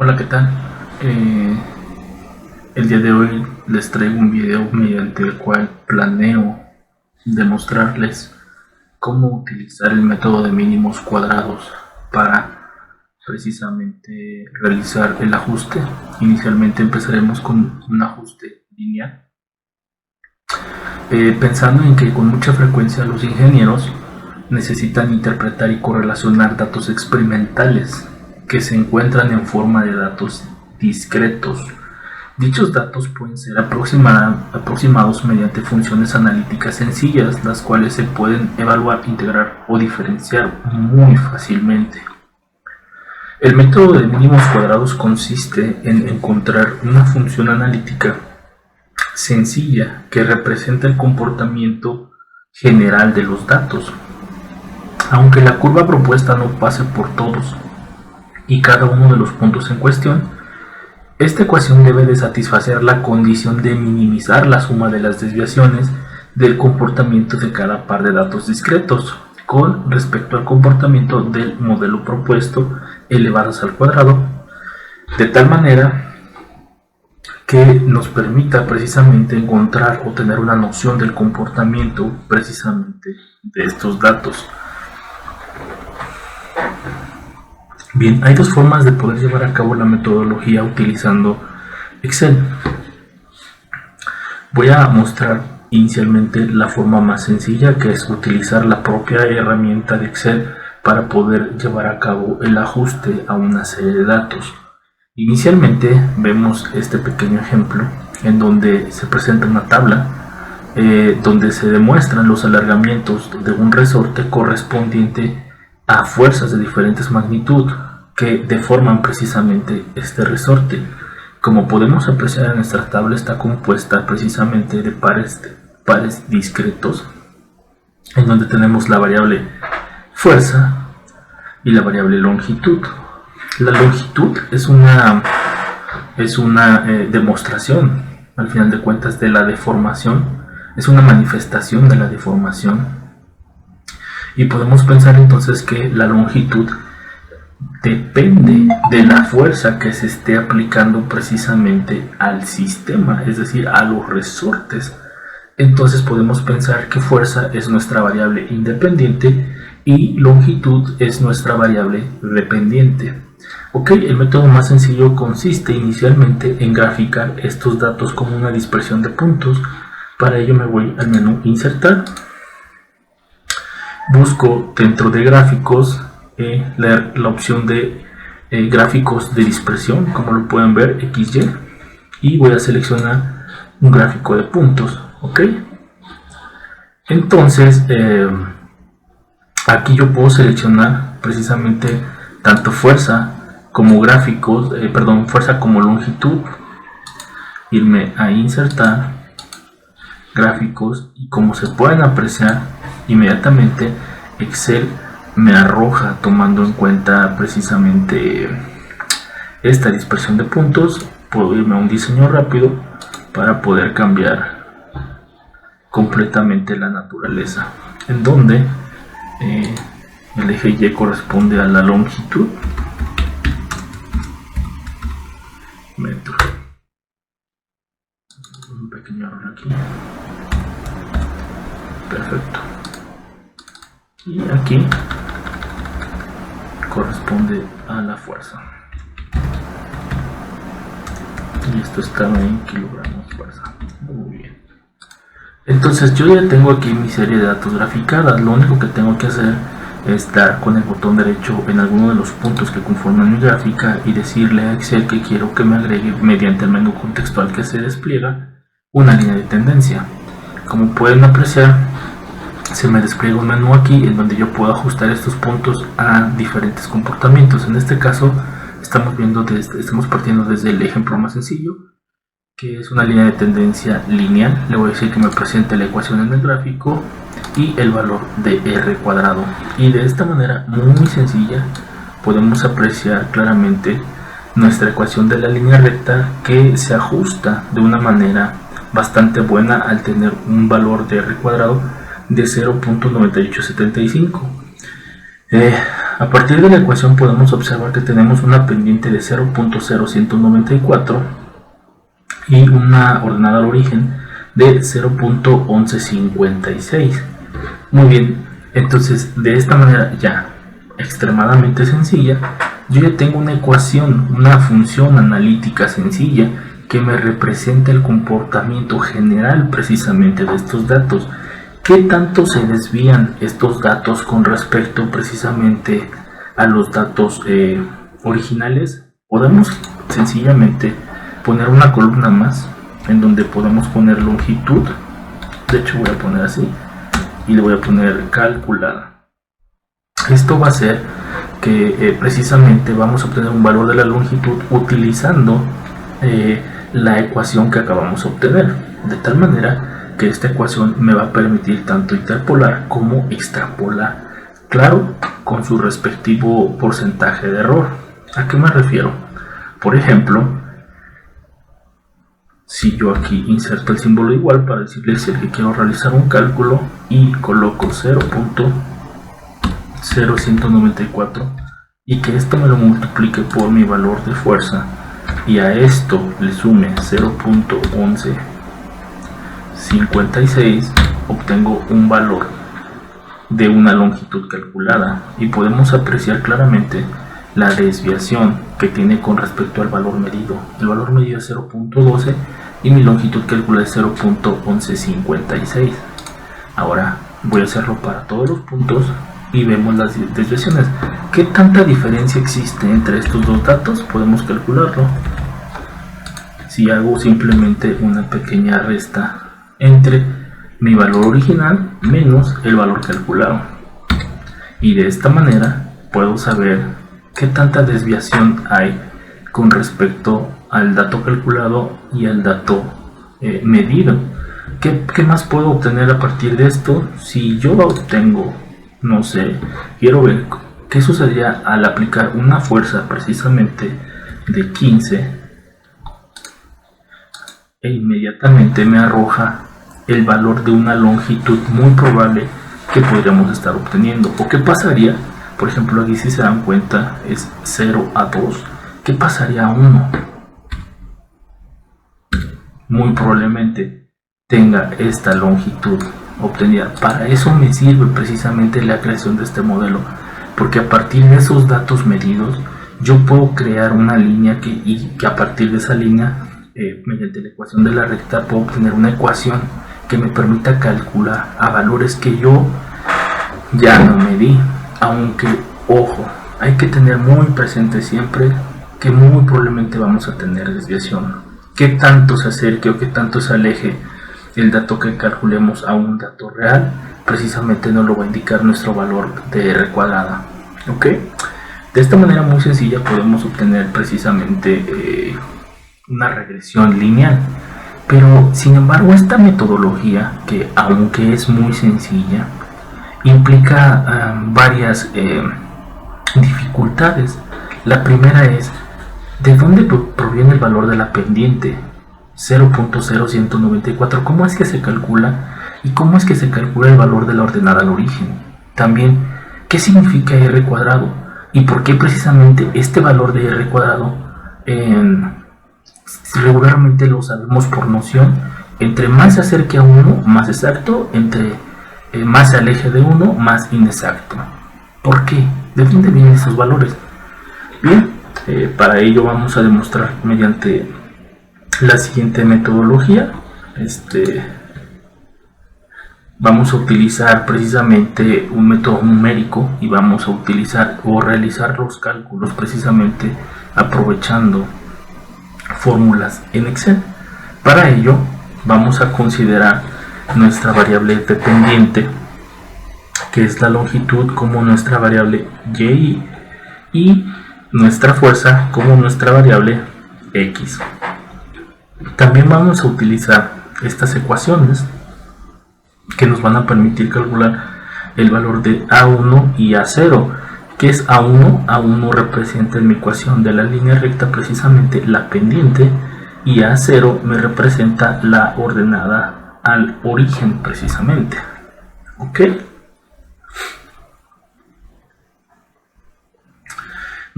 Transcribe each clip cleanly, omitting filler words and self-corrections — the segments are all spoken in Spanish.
Hola, ¿qué tal? Eh, el día de hoy les traigo un video mediante el cual planeo demostrarles cómo utilizar el método de mínimos cuadrados para precisamente realizar el ajuste. Inicialmente empezaremos con un ajuste lineal, pensando en que con mucha frecuencia los ingenieros necesitan interpretar y correlacionar datos experimentales que se encuentran en forma de datos discretos. Dichos datos pueden ser aproximados mediante funciones analíticas sencillas, las cuales se pueden evaluar, integrar o diferenciar muy fácilmente. El método de mínimos cuadrados consiste en encontrar una función analítica sencilla que representa el comportamiento general de los datos. Aunque la curva propuesta no pase por todos y cada uno de los puntos en cuestión, esta ecuación debe de satisfacer la condición de minimizar la suma de las desviaciones del comportamiento de cada par de datos discretos con respecto al comportamiento del modelo propuesto elevadas al cuadrado, de tal manera que nos permita precisamente encontrar o tener una noción del comportamiento precisamente de estos datos. Bien, hay dos formas de poder llevar a cabo la metodología utilizando Excel. Voy a mostrar inicialmente la forma más sencilla, que es utilizar la propia herramienta de Excel para poder llevar a cabo el ajuste a una serie de datos. Inicialmente vemos este pequeño ejemplo en donde se presenta una tabla donde se demuestran los alargamientos de un resorte correspondiente a fuerzas de diferentes magnitud que deforman precisamente este resorte. Como podemos apreciar, en nuestra tabla está compuesta precisamente de pares discretos, en donde tenemos la variable fuerza y la variable longitud. La longitud es una demostración, al final de cuentas, de la deformación, es una manifestación de la deformación. Y podemos pensar entonces que la longitud depende de la fuerza que se esté aplicando precisamente al sistema, es decir, a los resortes. Entonces podemos pensar que fuerza es nuestra variable independiente y longitud es nuestra variable dependiente. Ok, el método más sencillo consiste inicialmente en graficar estos datos como una dispersión de puntos. Para ello me voy al menú Insertar. Busco dentro de gráficos la opción de gráficos de dispersión, como lo pueden ver, XY, y voy a seleccionar un gráfico de puntos. Ok, entonces aquí yo puedo seleccionar precisamente tanto fuerza como gráficos, fuerza como longitud, irme a Insertar, gráficos, y como se pueden apreciar, inmediatamente Excel me arroja, tomando en cuenta precisamente esta dispersión de puntos. Puedo irme a un diseño rápido para poder cambiar completamente la naturaleza, en donde el eje Y corresponde a la longitud, metro. Un pequeño error aquí. Perfecto. Y aquí corresponde a la fuerza. Y esto está en kilogramos fuerza. Muy bien. Entonces yo ya tengo aquí mi serie de datos graficadas. Lo único que tengo que hacer es dar con el botón derecho en alguno de los puntos que conforman mi gráfica y decirle a Excel que quiero que me agregue, mediante el menú contextual que se despliega, una línea de tendencia. Como pueden apreciar, se me despliega un menú aquí en donde yo puedo ajustar estos puntos a diferentes comportamientos. En este caso estamos partiendo desde el ejemplo más sencillo, que es una línea de tendencia lineal. Le voy a decir que me presente la ecuación en el gráfico y el valor de R cuadrado, y de esta manera muy sencilla podemos apreciar claramente nuestra ecuación de la línea recta, que se ajusta de una manera bastante buena al tener un valor de R cuadrado de 0.9875. A partir de la ecuación podemos observar que tenemos una pendiente de 0.0194 y una ordenada al origen de 0.1156. Muy bien, entonces de esta manera ya extremadamente sencilla, yo ya tengo una ecuación, una función analítica sencilla que me representa el comportamiento general precisamente de estos datos. ¿Qué tanto se desvían estos datos con respecto precisamente a los datos originales? Podemos sencillamente poner una columna más en donde podemos poner longitud. De hecho voy a poner así y le voy a poner calculada. Esto va a hacer que precisamente vamos a obtener un valor de la longitud utilizando la ecuación que acabamos de obtener, de tal manera que esta ecuación me va a permitir tanto interpolar como extrapolar, claro, con su respectivo porcentaje de error. ¿A qué me refiero? Por ejemplo, si yo aquí inserto el símbolo igual para decirles que quiero realizar un cálculo y coloco 0.0194 y que esto me lo multiplique por mi valor de fuerza y a esto le sume 0.1156, obtengo un valor de una longitud calculada y podemos apreciar claramente la desviación que tiene con respecto al valor medido. El valor medido es 0.12 y mi longitud calculada es 0.1156. Ahora voy a hacerlo para todos los puntos y vemos las desviaciones. ¿Qué tanta diferencia existe entre estos dos datos? Podemos calcularlo. Si hago simplemente una pequeña resta entre mi valor original menos el valor calculado, y de esta manera puedo saber qué tanta desviación hay con respecto al dato calculado y al dato medido. ¿Qué más puedo obtener a partir de esto? Si yo obtengo, no sé, quiero ver qué sucedería al aplicar una fuerza precisamente de 15 e inmediatamente me arroja el valor de una longitud muy probable que podríamos estar obteniendo. ¿O qué pasaría? Por ejemplo, aquí si se dan cuenta es 0 a 2. ¿Qué pasaría a 1? Muy probablemente tenga esta longitud obtenida. Para eso me sirve precisamente la creación de este modelo, porque a partir de esos datos medidos yo puedo crear una línea y que a partir de esa línea mediante la ecuación de la recta puedo obtener una ecuación que me permita calcular a valores que yo ya no medí. Aunque, ojo, hay que tener muy presente siempre que muy probablemente vamos a tener desviación. ¿Qué tanto se acerque o qué tanto se aleje el dato que calculemos a un dato real? Precisamente nos lo va a indicar nuestro valor de R cuadrada. ¿Ok? De esta manera muy sencilla podemos obtener precisamente una regresión lineal. Pero sin embargo esta metodología, que aunque es muy sencilla, implica varias dificultades. La primera es, ¿de dónde proviene el valor de la pendiente? 0.0194, ¿cómo es que se calcula? ¿Y cómo es que se calcula el valor de la ordenada al origen? También, ¿qué significa R cuadrado? ¿Y por qué precisamente este valor de R cuadrado regularmente lo sabemos por noción? Entre más se acerque a 1, más exacto; entre más se aleje de 1, más inexacto. ¿Por qué? ¿De dónde vienen esos valores? Bien, para ello vamos a demostrar mediante la siguiente metodología. Vamos a utilizar precisamente un método numérico y vamos a utilizar o realizar los cálculos precisamente aprovechando fórmulas en Excel. Para ello vamos a considerar nuestra variable dependiente, que es la longitud, como nuestra variable y, y nuestra fuerza como nuestra variable x. También vamos a utilizar estas ecuaciones que nos van a permitir calcular el valor de A1 y A0. ¿Qué es A1? A1 representa en mi ecuación de la línea recta precisamente la pendiente, y A0 me representa la ordenada al origen precisamente. ¿Ok?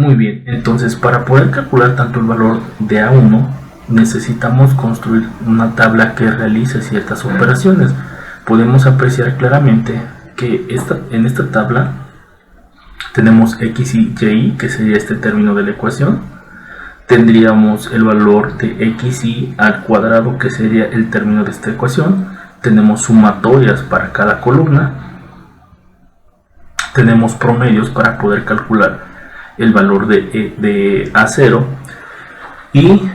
Muy bien, entonces para poder calcular tanto el valor de A1 necesitamos construir una tabla que realice ciertas operaciones. Podemos apreciar claramente que en esta tabla tenemos x y y, que sería este término de la ecuación. Tendríamos el valor de xy al cuadrado, que sería el término de esta ecuación. Tenemos sumatorias para cada columna. Tenemos promedios para poder calcular el valor de A0. Y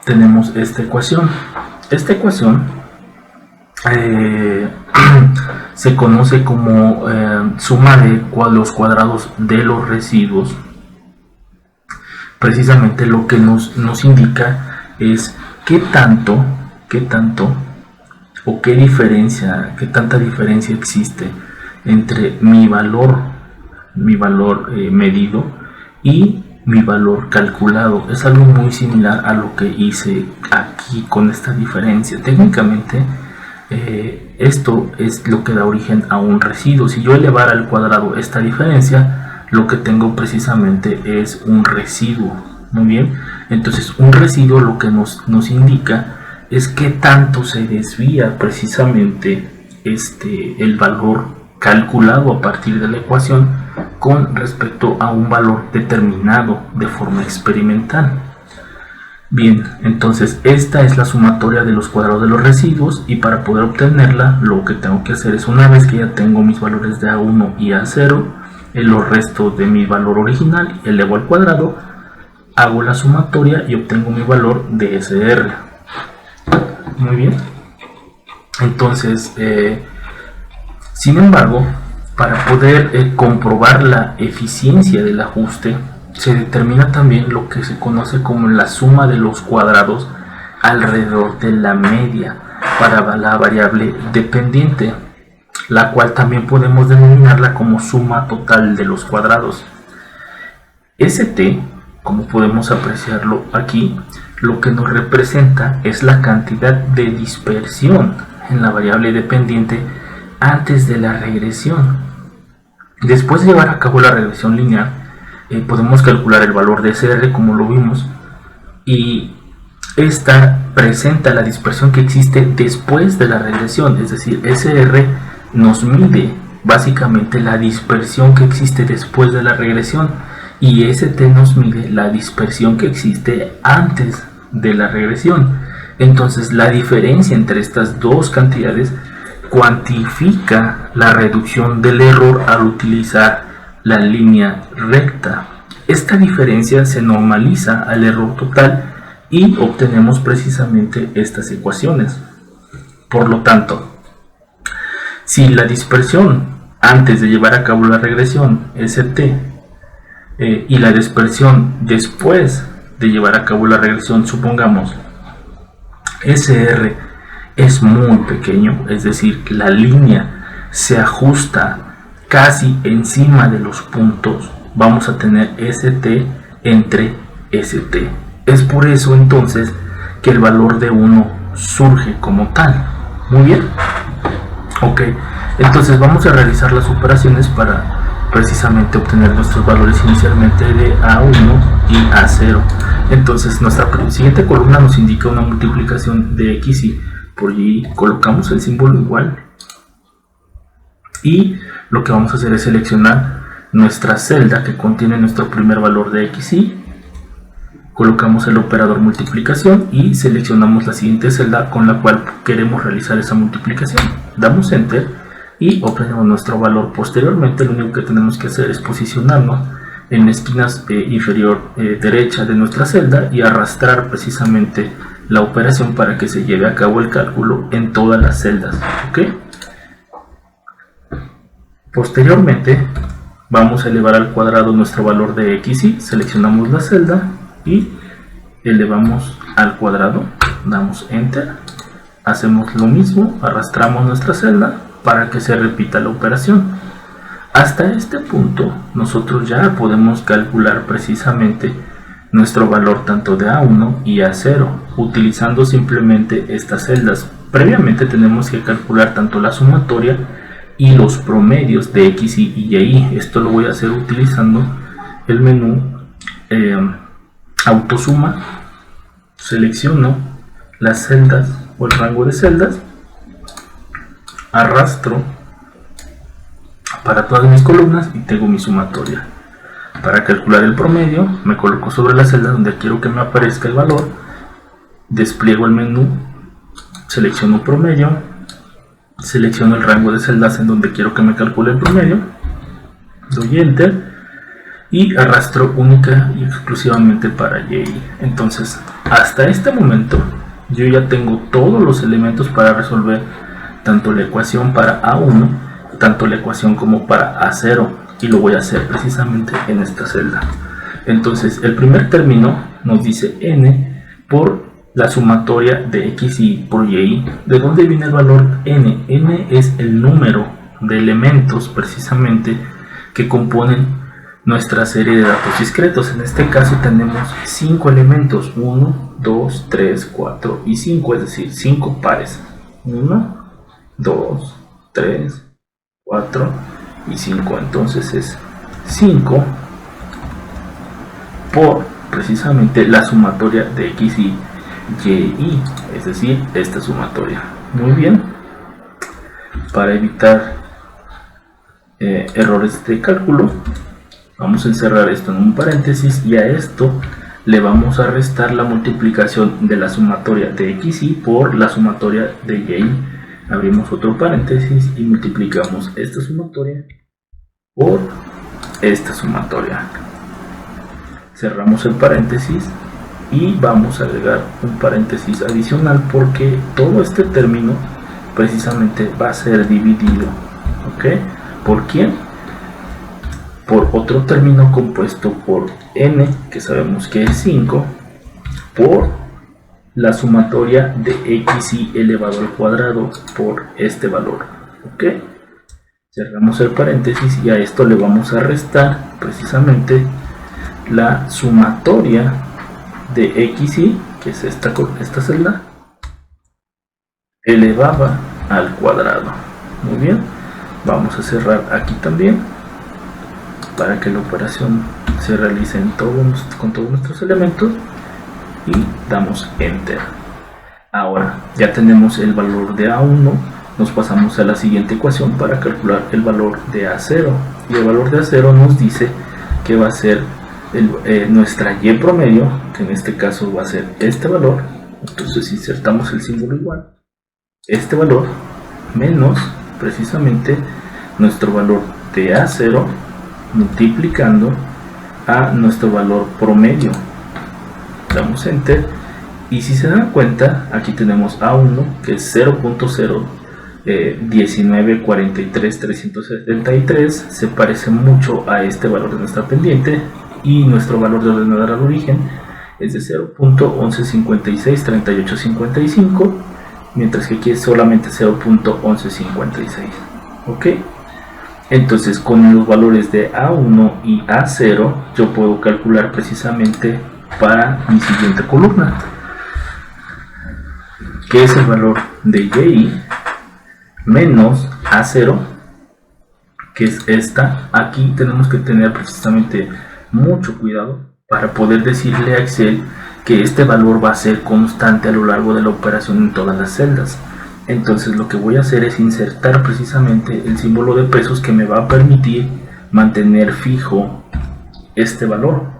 tenemos esta ecuación. Esta ecuación se conoce como suma de los cuadrados de los residuos. Precisamente lo que nos indica es qué tanto o qué tanta diferencia existe entre mi valor medido y mi valor calculado. Es algo muy similar a lo que hice aquí con esta diferencia. Técnicamente esto es lo que da origen a un residuo. Si yo elevara al cuadrado esta diferencia, lo que tengo precisamente es un residuo. Muy bien, entonces un residuo lo que nos indica es qué tanto se desvía precisamente el valor calculado a partir de la ecuación con respecto a un valor determinado de forma experimental. Bien, entonces esta es la sumatoria de los cuadrados de los residuos, y para poder obtenerla lo que tengo que hacer es, una vez que ya tengo mis valores de A1 y A0, los restos de mi valor original, elevo al cuadrado, hago la sumatoria y obtengo mi valor de SR. Muy bien, entonces sin embargo, para poder comprobar la eficiencia del ajuste, se determina también lo que se conoce como la suma de los cuadrados alrededor de la media para la variable dependiente, la cual también podemos denominarla como suma total de los cuadrados. St, como podemos apreciarlo aquí, lo que nos representa es la cantidad de dispersión en la variable dependiente antes de la regresión. Después de llevar a cabo la regresión lineal, podemos calcular el valor de SR, como lo vimos, y esta presenta la dispersión que existe después de la regresión. Es decir, SR nos mide básicamente la dispersión que existe después de la regresión, y ST nos mide la dispersión que existe antes de la regresión. Entonces la diferencia entre estas dos cantidades cuantifica la reducción del error al utilizar la línea recta. Esta diferencia se normaliza al error total y obtenemos precisamente estas ecuaciones. Por lo tanto, si la dispersión antes de llevar a cabo la regresión ST y la dispersión después de llevar a cabo la regresión, supongamos SR, es muy pequeño, es decir, la línea se ajusta casi encima de los puntos, vamos a tener ST entre ST. Es por eso entonces que el valor de 1 surge como tal. Muy bien, ok, entonces vamos a realizar las operaciones para precisamente obtener nuestros valores inicialmente de A1 y A0. Entonces nuestra siguiente columna nos indica una multiplicación de x y por y, colocamos el símbolo igual, y lo que vamos a hacer es seleccionar nuestra celda que contiene nuestro primer valor de x y, colocamos el operador multiplicación y seleccionamos la siguiente celda con la cual queremos realizar esa multiplicación. Damos enter y obtenemos nuestro valor. Posteriormente lo único que tenemos que hacer es posicionarnos en la esquina inferior derecha de nuestra celda y arrastrar precisamente la operación para que se lleve a cabo el cálculo en todas las celdas. ¿Okay? Posteriormente vamos a elevar al cuadrado nuestro valor de x y, seleccionamos la celda y elevamos al cuadrado, damos enter, hacemos lo mismo, arrastramos nuestra celda para que se repita la operación. Hasta este punto nosotros ya podemos calcular precisamente nuestro valor tanto de A1 y A0 utilizando simplemente estas celdas. Previamente tenemos que calcular tanto la sumatoria y los promedios de x y y. Esto lo voy a hacer utilizando el menú autosuma, selecciono las celdas o el rango de celdas, arrastro para todas mis columnas y tengo mi sumatoria. Para calcular el promedio me coloco sobre la celda donde quiero que me aparezca el valor, despliego el menú, selecciono promedio, selecciono el rango de celdas en donde quiero que me calcule el promedio, doy enter y arrastro única y exclusivamente para YI. Entonces hasta este momento yo ya tengo todos los elementos para resolver tanto la ecuación para A1, tanto la ecuación como para A0, y lo voy a hacer precisamente en esta celda. Entonces el primer término nos dice n por la sumatoria de xy por y. ¿De dónde viene el valor n? N es el número de elementos precisamente que componen nuestra serie de datos discretos. En este caso tenemos 5 elementos, 1, 2, 3, 4 y 5, es decir, 5 pares. 1, 2, 3, 4 y 5. Entonces es 5 por precisamente la sumatoria de x y y, es decir, esta sumatoria. Muy bien. Para evitar errores de cálculo, vamos a encerrar esto en un paréntesis y a esto le vamos a restar la multiplicación de la sumatoria de xy por la sumatoria de y. Abrimos otro paréntesis y multiplicamos esta sumatoria por esta sumatoria. Cerramos el paréntesis y vamos a agregar un paréntesis adicional porque todo este término precisamente va a ser dividido. ¿Ok? ¿Por quién? Por otro término compuesto por n, que sabemos que es 5, por la sumatoria de xy elevado al cuadrado por este valor. ¿Ok? Cerramos el paréntesis y a esto le vamos a restar precisamente la sumatoria de xy, que es esta celda, elevada al cuadrado. Muy bien, vamos a cerrar aquí también para que la operación se realice con todos nuestros elementos y damos enter. Ahora ya tenemos el valor de A1, nos pasamos a la siguiente ecuación para calcular el valor de A0, y el valor de A0 nos dice que va a ser nuestra y promedio, que en este caso va a ser este valor. Entonces insertamos el símbolo igual, este valor menos precisamente nuestro valor de A0 multiplicando a nuestro valor promedio. Damos enter y si se dan cuenta aquí tenemos A1 que es 0.01943.373, se parece mucho a este valor de nuestra pendiente, y nuestro valor de ordenador al origen es de 0.11563855, mientras que aquí es solamente 0.1156. ¿Ok? Entonces con los valores de A1 y A0 yo puedo calcular precisamente para mi siguiente columna, que es el valor de y menos A0, que es esta. Aquí tenemos que tener precisamente mucho cuidado para poder decirle a Excel que este valor va a ser constante a lo largo de la operación en todas las celdas. Entonces lo que voy a hacer es insertar precisamente el símbolo de pesos que me va a permitir mantener fijo este valor,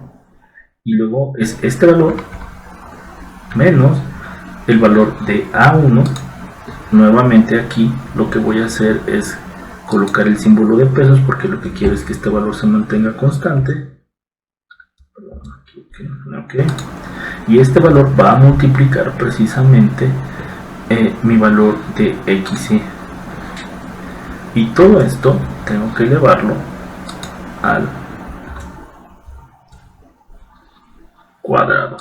y luego es este valor menos el valor de A1. Nuevamente aquí lo que voy a hacer es colocar el símbolo de pesos porque lo que quiero es que este valor se mantenga constante. Okay. Y este valor va a multiplicar precisamente mi valor de xy, y todo esto tengo que elevarlo al cuadrado,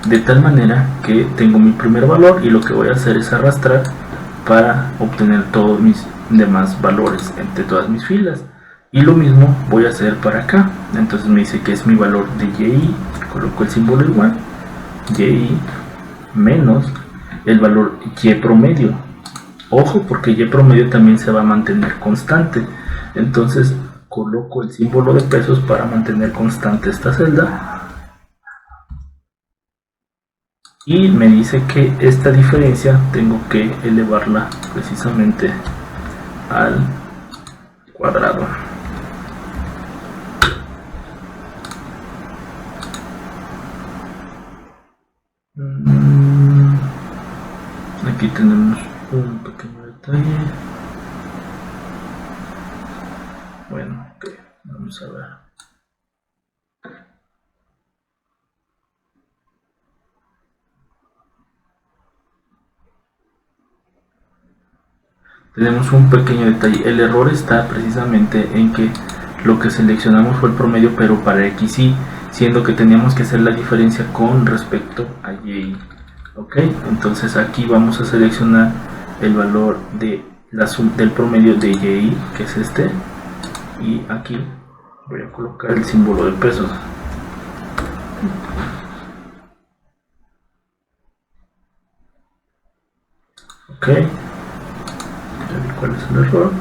de tal manera que tengo mi primer valor y lo que voy a hacer es arrastrar para obtener todos mis demás valores entre todas mis filas. Y lo mismo voy a hacer para acá. Entonces me dice que es mi valor de y, coloco el símbolo igual, y menos el valor y promedio. Ojo, porque y promedio también se va a mantener constante. Entonces coloco el símbolo de pesos para mantener constante esta celda. Y me dice que esta diferencia tengo que elevarla precisamente al cuadrado. Aquí tenemos un pequeño detalle. Bueno, ok, vamos a ver. Tenemos un pequeño detalle. El error está precisamente en que lo que seleccionamos fue el promedio, pero para XY, siendo que teníamos que hacer la diferencia con respecto a Y. Ok, entonces aquí vamos a seleccionar el valor de del promedio de Y, que es este, y aquí voy a colocar el símbolo de pesos. Ok, ¿cuál es el error?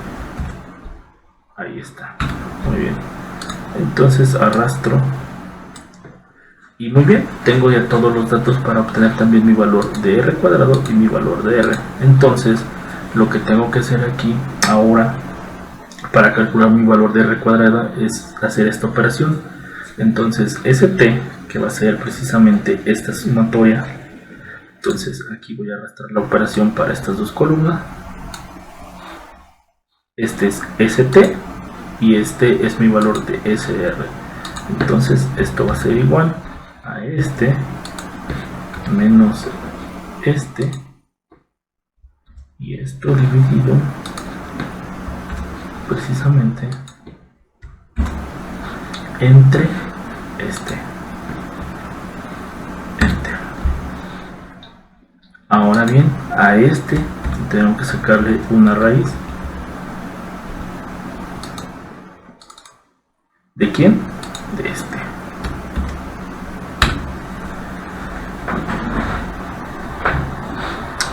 Ahí está, muy bien. Entonces arrastro y muy bien, tengo ya todos los datos para obtener también mi valor de R cuadrado y mi valor de R. Entonces lo que tengo que hacer aquí ahora para calcular mi valor de R cuadrada es hacer esta operación. Entonces ST, que va a ser precisamente esta sumatoria, entonces aquí voy a arrastrar la operación para estas dos columnas. Este es ST y este es mi valor de SR. Entonces esto va a ser igual a este menos este, y esto dividido precisamente entre este. Ahora bien, a este tengo que sacarle una raíz. ¿De quién? De este.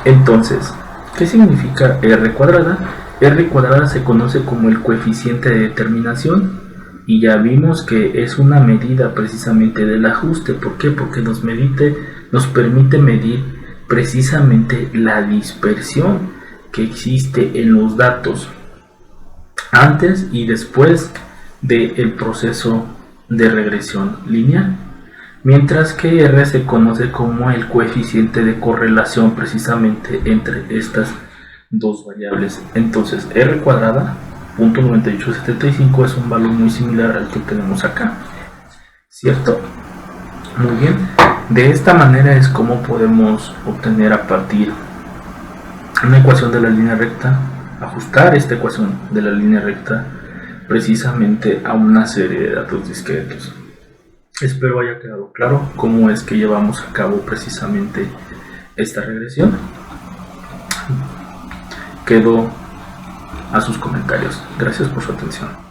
Entonces, ¿qué significa R cuadrada? R cuadrada se conoce como el coeficiente de determinación y ya vimos que es una medida precisamente del ajuste. ¿Por qué? Porque nos permite medir precisamente la dispersión que existe en los datos antes y después del proceso de regresión lineal, mientras que R se conoce como el coeficiente de correlación precisamente entre estas dos variables. Entonces R cuadrada 0.9875 es un valor muy similar al que tenemos acá, ¿cierto? Muy bien, de esta manera es como podemos obtener a partir de una ecuación de la línea recta, ajustar esta ecuación de la línea recta precisamente a una serie de datos discretos. Espero haya quedado claro cómo es que llevamos a cabo precisamente esta regresión. Quedo a sus comentarios. Gracias por su atención.